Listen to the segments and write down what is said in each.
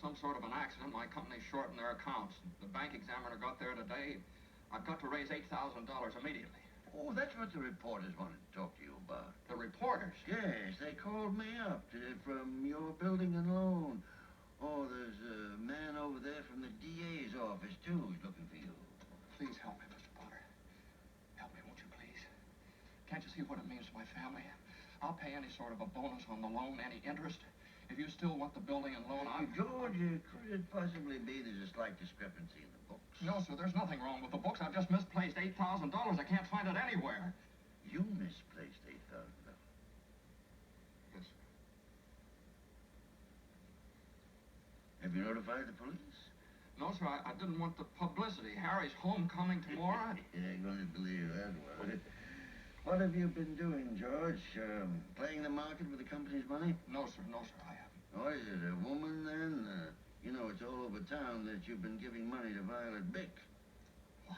some sort of an accident. My company's short in their accounts. The bank examiner got there today. I've got to raise $8,000 immediately. Oh, that's what the reporters wanted to talk to you about. The reporters? Yes, they called me up from your building and loan. Oh, there's a man over there from the DA's office, too, who's looking for you. Please help me, Mr. Potter. Help me, won't you, please? Can't you see what it means to my family? I'll pay any sort of a bonus on the loan, any interest. If you still want the building and loan, George, could it possibly be there's a slight discrepancy in the books? No, sir, there's nothing wrong with the books. I've just misplaced $8,000. I can't find it anywhere. You misplaced $8,000? Yes, sir. Have you notified the police? No, sir, I didn't want the publicity. Harry's homecoming tomorrow. Yeah, I'm going to believe that one. What have you been doing, George? Playing the market with the company's money? No, sir, I haven't. Oh, is it a woman, then? You know, it's all over town that you've been giving money to Violet Bick. What?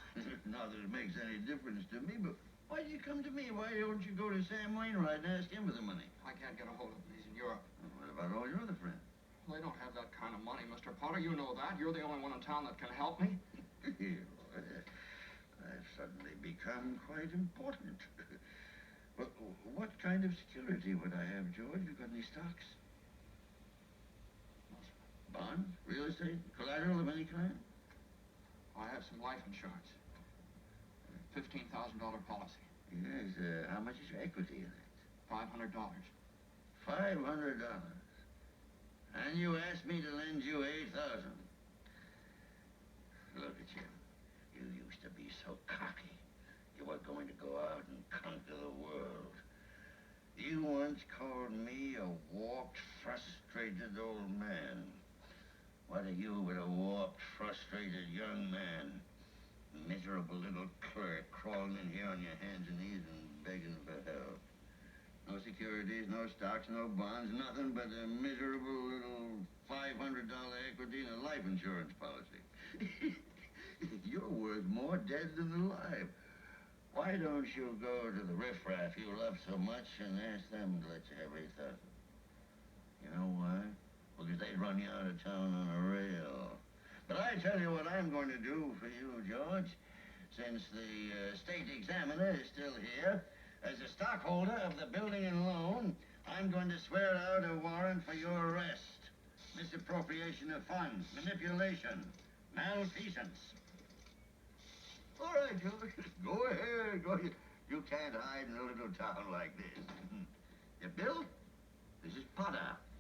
Not that it makes any difference to me, but why do you come to me? Why don't you go to Sam Wainwright and ask him for the money? I can't get a hold of him. He's in Europe. Well, what about all your other friends? Well, they don't have that kind of money, Mr. Potter. You know that. You're the only one in town that can help me. I've suddenly become quite important. Well, what kind of security would I have, George? You got any stocks? No, sir. Bonds? Real estate? Collateral of any kind? I have some life insurance. $15,000 policy. Yes, how much is your equity in it? $500. $500. And you asked me to lend you $8,000. Look at you. You used to be so cocky. You were going to go out and conquer the world. You once called me a warped, frustrated old man. What are you but a warped, frustrated young man? Miserable little clerk crawling in here on your hands and knees and begging for help. No securities, no stocks, no bonds, nothing but a miserable little $500 equity and a life insurance policy. You're worth more dead than alive. Why don't you go to the riffraff you love so much and ask them to let you have $8,000? You know why? Because they'd run you out of town on a rail. But I tell you what I'm going to do for you, George. Since the state examiner is still here, as a stockholder of the building and loan, I'm going to swear out a warrant for your arrest. Misappropriation of funds, manipulation, malfeasance. All right, George, go ahead. Go. You can't hide in a little town like this.